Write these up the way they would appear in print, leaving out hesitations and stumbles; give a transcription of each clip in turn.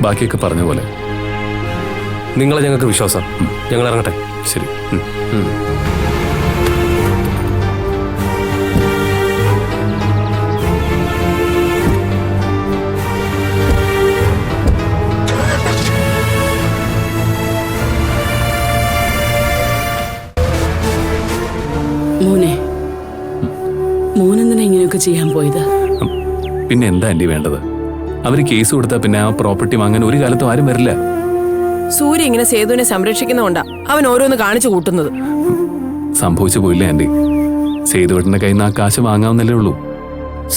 ബാക്കിയൊക്കെ പറഞ്ഞ പോലെ. നിങ്ങളെ ഞങ്ങൾക്ക് വിശ്വാസം. ഞങ്ങൾ ഇറങ്ങട്ടെ. ശരി. മോനെന്തിനാ ഇങ്ങനെയൊക്കെ ചെയ്യാൻ പോയത്? പിന്നെ എന്താ ആന്റി വേണ്ടത്? അവര് കേസ് കൊടുത്താൽ പിന്നെ ആ പ്രോപ്പർട്ടി വാങ്ങാൻ ഒരു കാലത്തും ആരും വരില്ല. സൂര്യ ഇങ്ങനെ സേതുവിനെ സംരക്ഷിക്കുന്നതുകൊണ്ടാ അവൻ ഓരോന്ന് കാണിച്ചു കൂട്ടുന്നത്. സംഭവിച്ചു പോയില്ലേ ആന്റി? സേതുവേട്ടന്റെ കയ്യിൽ നിന്ന് ആ കാശ് വാങ്ങാവുന്നല്ലേ ഉള്ളൂ.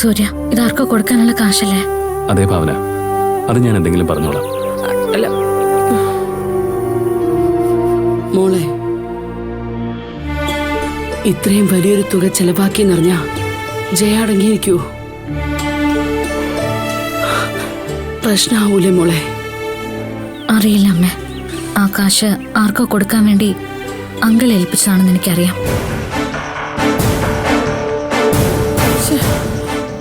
സൂര്യ, ഇതാർക്കോ കൊടുക്കാനുള്ള കാശല്ലേ? അതേ ഭാവന, അത് ഞാൻ എന്തെങ്കിലും പറഞ്ഞോളാം. അല്ല മോളെ, ഇത്രയും വലിയൊരു തുക ചെലവാക്കിയെന്നറിഞ്ഞ ജയ അടങ്ങിയിരിക്കൂ? പ്രശ്നമാവൂലേ മോളെ? അറിയില്ല അമ്മേ. ആ കാശ് ആർക്കോ കൊടുക്കാൻ വേണ്ടി അങ്കിൾ ഏൽപ്പിച്ചതാണെന്ന് എനിക്കറിയാം.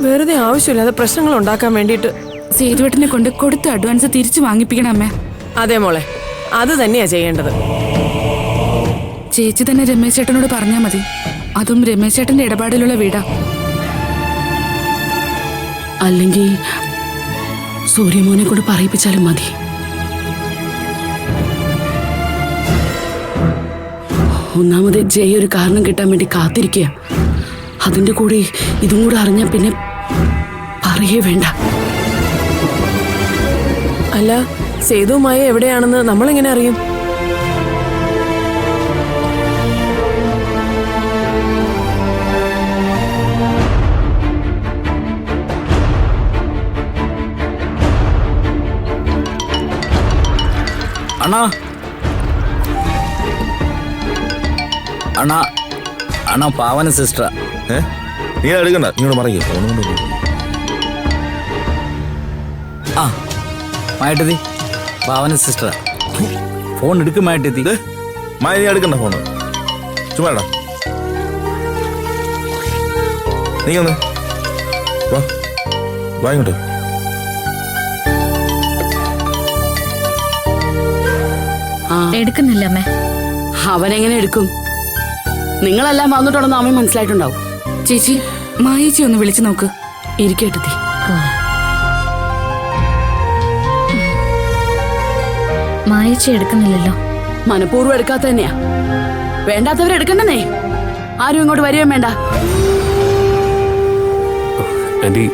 വെറുതെ ആവശ്യമില്ലാതെ പ്രശ്നങ്ങൾ ഉണ്ടാക്കാൻ വേണ്ടിയിട്ട് സേതുവേട്ടനെ കൊണ്ട് കൊടുത്ത അഡ്വാൻസ് തിരിച്ചു വാങ്ങിപ്പിക്കണം അമ്മേ. അതെ മോളെ, അത് തന്നെയാ ചെയ്യേണ്ടത്. ചേച്ചി തന്നെ രമേശ് ചേട്ടനോട് പറഞ്ഞാൽ മതി. അതും രമേശ് ചേട്ടന്റെ ഇടപാടിലുള്ള വീടാ. അല്ലെങ്കിൽ സൂര്യമോനെ കൊണ്ട് പറയിപ്പിച്ചാലും മതി. ഒന്നാമത് ജയ ഒരു കാരണം കിട്ടാൻ വേണ്ടി കാത്തിരിക്കുക. അതിന്റെ കൂടെ ഇതും കൂടെ അറിഞ്ഞ പിന്നെ പറയേ വേണ്ട. അല്ല, സേതുവുമായ എവിടെയാണെന്ന് നമ്മളെങ്ങനെ അറിയും? അണ്ണാ അണ്ണാ അണ്ണാ പാവന സിസ്റ്ററാ. നീ എടുക്കണ്ട, ഇങ്ങോട്ട് മറിയ. ആ മായിട്ടെത്തി, പാവന സിസ്റ്ററാ. ഫോൺ എടുക്കും മായിട്ടെത്തി. മായ നീ എടുക്കണ്ട ഫോണ്, ചുമ്മാടാ. നീ ഒന്ന് വാ ഇങ്ങോട്ട്. എടുക്കുന്നില്ല അമ്മേ. അവനെങ്ങനെ എടുക്കും? നിങ്ങളെല്ലാം വന്നിട്ടുണ്ടെന്ന് അമ്മ മനസ്സിലായിട്ടുണ്ടാവും. ചേച്ചി, മായേച്ചി ഒന്ന് വിളിച്ചു നോക്ക്. ഇരിക്കട്ടെ. മായേച്ചി എടുക്കുന്നില്ലല്ലോ. മനഃപൂർവ്വം എടുക്കാത്ത തന്നെയാ. വേണ്ടാത്തവരെടുക്കണ്ടെന്നേ. ആരും ഇങ്ങോട്ട് വരികയും വേണ്ട. ആന്റി,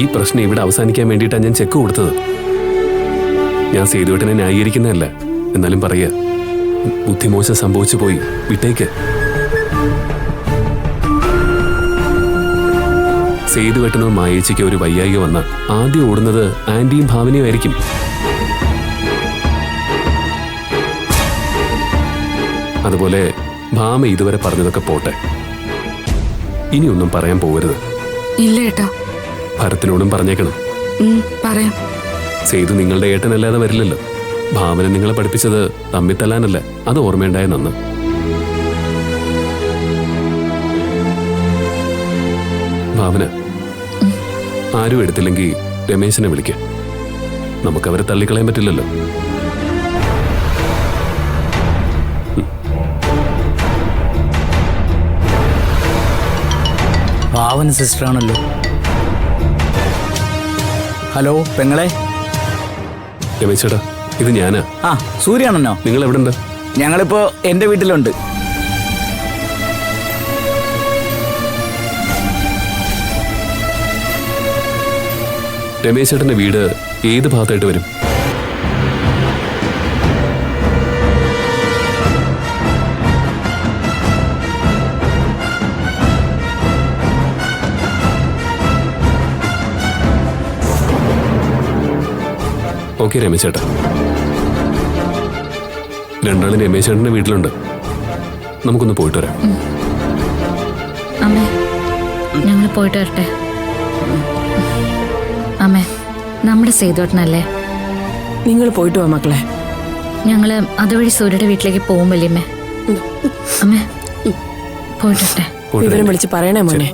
ഈ പ്രശ്നം ഇവിടെ അവസാനിക്കാൻ വേണ്ടിയിട്ടാണ് ഞാൻ ചെക്ക് കൊടുത്തത്. ഞാൻ സേതുവേട്ടനെ ന്യായീകരിക്കുന്നതല്ല. എന്നാലും പറയുക, ബുദ്ധിമോശം സംഭവിച്ചു പോയി, വിട്ടേക്ക്. സേതുവേട്ടനോ മായേച്ചിക്കോ ഒരു വയ്യായിക വന്ന ആദ്യം ഓടുന്നത് ആന്റിയും ഭാവനയും ആയിരിക്കും. അതുപോലെ ഭാമ ഇതുവരെ പറഞ്ഞതൊക്കെ പോട്ടെ, ഇനിയൊന്നും പറയാൻ പോകരുത്. ഇല്ല ഏട്ടാ. ഭരത്തിനോടും പറഞ്ഞേക്കണം. പറയാം. സേതു നിങ്ങളുടെ ഏട്ടനല്ലാതെ വരില്ലല്ലോ. ഭാവന നിങ്ങളെ പഠിപ്പിച്ചത് തമ്മിത്തല്ലാനല്ല, അത് ഓർമ്മയുണ്ടായ നന്ന്. ഭാവന, ആരും എടുത്തില്ലെങ്കിൽ രമേശനെ വിളിക്ക. നമുക്കവരെ തള്ളിക്കളയാൻ പറ്റില്ലല്ലോ. പാവന സിസ്റ്ററാണല്ലോ. ഹലോ പെങ്ങളെ. രമേശ് ചേട്ടാ, ഇത് ഞാനാ. ആ, സൂര്യാണെന്നോ? നിങ്ങൾ എവിടെ ഉണ്ട്? ഞങ്ങളിപ്പോ എന്റെ വീട്ടിലുണ്ട്. രമേശ് ചേട്ടന്റെ വീട് ഏത് ഭാഗത്തായിട്ട് വരും? ഓക്കെ രമേശ് ചേട്ടാ, രണ്ടാളും രമേശ് ചേട്ടന്റെ വീട്ടിലുണ്ട്. നമുക്കൊന്ന് പോയിട്ട് വരാം. അമ്മേ, ഞങ്ങൾ പോയിട്ട് വരട്ടെ. അമ്മേ, നമ്മുടെ സേതുവേട്ടനല്ലേ? നിങ്ങൾ പോയിട്ട് വാ മക്കളെ. ഞങ്ങള് അതുവഴി സൂര്യയുടെ വീട്ടിലേക്ക് പോകും വല്യമ്മേ. അമ്മേ, പോയിട്ട് വരട്ടെ. വിവരം വിളിച്ച് പറയണേ മോനെ.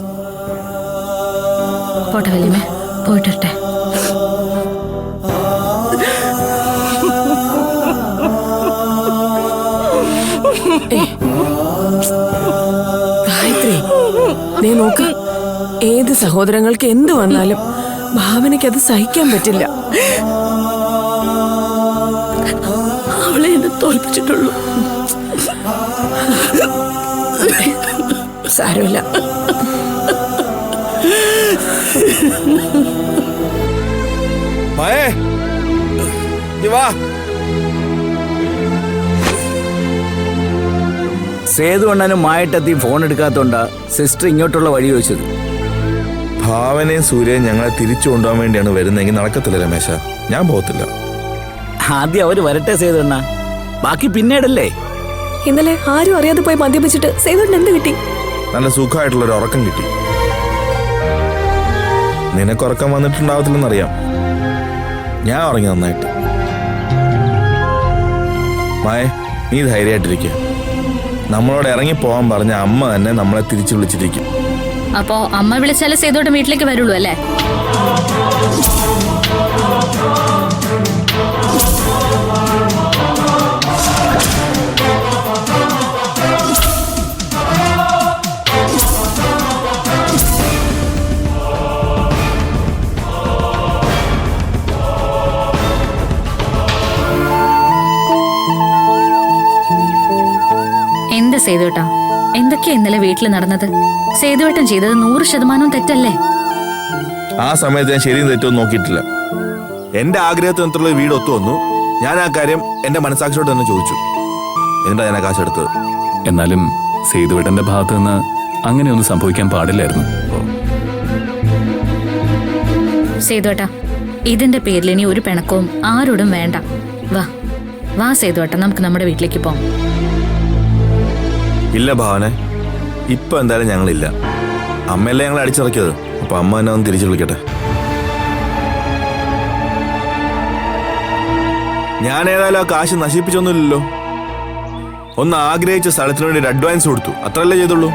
പോട്ടെ വല്യമ്മേ, പോയിട്ട് വരട്ടെ. ഗായത്രി, നീ നോക്ക്, ഏത് സഹോദരങ്ങൾക്ക് എന്ത് വന്നാലും ഭാവനയ്ക്ക് അത് സഹിക്കാൻ പറ്റില്ല. അവളെ എന്നെ തോൽപ്പിച്ചിട്ടുള്ളൂ. സാരമില്ല. മായേ, നീ വാ. സേതു അണ്ണനും മായിട്ടെത്തി ഫോൺ എടുക്കാത്തോണ്ടാ സിസ്റ്റർ ഇങ്ങോട്ടുള്ള വഴി ചോദിച്ചത്. ഭാവനയും സൂര്യയും ഞങ്ങളെ തിരിച്ചു കൊണ്ടുപോകാൻ വേണ്ടിയാണ് വരുന്നതെങ്കിൽ നടക്കത്തില്ല രമേശ, ഞാൻ പോകത്തില്ല. ആദ്യം അവര് വരട്ടെ സേതു അണ്ണ, ബാക്കി പിന്നീടല്ലേ. ഇന്നലെ ആരും അറിയാതെ പോയി മദ്യപിച്ചിട്ട് സേതുവിന് എന്ത് കിട്ടി? നല്ല സുഖമായിട്ടുള്ള ഒരു ഉറക്കം കിട്ടി. നിനക്ക് ഉറക്കം വന്നിട്ടുണ്ടാവത്തില്ലെന്നറിയാം, ഞാൻ ഉറങ്ങി നന്നായിട്ട്. മായേ, നീ ധൈര്യമായിട്ടിരിക്കുക. നമ്മളോട് ഇറങ്ങി പോകാൻ പറഞ്ഞ അമ്മ തന്നെ നമ്മളെ തിരിച്ചു വിളിച്ചിരിക്കും. അപ്പോ അമ്മ വിളിച്ചാലേ സേതുവേട്ടൻ വീട്ടിലേക്ക് വരുള്ളൂ അല്ലേ? എന്താ സേതുവേട്ടാ, എന്തൊക്കെയാ ഇന്നലെ വീട്ടിൽ നടന്നത്? സേതുവേട്ടൻ ചെയ്തത് 100% തെറ്റല്ലേ? ആ സമയത്ത് ഞാൻ ശരിയും തെറ്റൊന്നും നോക്കിയിട്ടില്ല. എന്റെ ആഗ്രഹത്തിനകത്തുള്ള വീട് ഒത്തു വന്നു. ഞാൻ ആ കാര്യം എന്റെ മനസ്സാക്ഷിയോട് തന്നെ ചോദിച്ചു. എന്നിട്ടാ ഞാൻ ആ കാശ് എടുത്തത്. എന്നാലും സേതുവേട്ടന്റെ ഭാഗത്ത് നിന്ന് അങ്ങനെയൊന്നും സംഭവിക്കാൻ പാടില്ലായിരുന്നു. സേതുവേട്ടാ, ഇതിന്റെ പേരിൽ ഇനി ഒരു പിണക്കവും ആരോടും വേണ്ട. വാ വാ സേതുവേട്ടാ, നമുക്ക് നമ്മുടെ വീട്ടിലേക്ക് പോവാം. ഇല്ല ഭാവനെ, ഇപ്പൊ എന്തായാലും ഞങ്ങളില്ല. അമ്മയല്ലേ ഞങ്ങൾ അടിച്ചിറക്കിയത്, അപ്പൊ അമ്മ എന്നെ ഒന്ന് തിരിച്ചു വിളിക്കട്ടെ. ഞാൻ ഏതായാലും ആ കാശ് നശിപ്പിച്ചൊന്നുമില്ലല്ലോ. ഒന്ന് ആഗ്രഹിച്ച സ്ഥലത്തിന് വേണ്ടി ഒരു അഡ്വാൻസ് കൊടുത്തു, അത്രയല്ലേ ചെയ്തുള്ളൂ.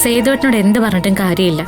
സേതുവേട്ടനോട് എന്ത് പറഞ്ഞിട്ടും കാര്യമില്ല.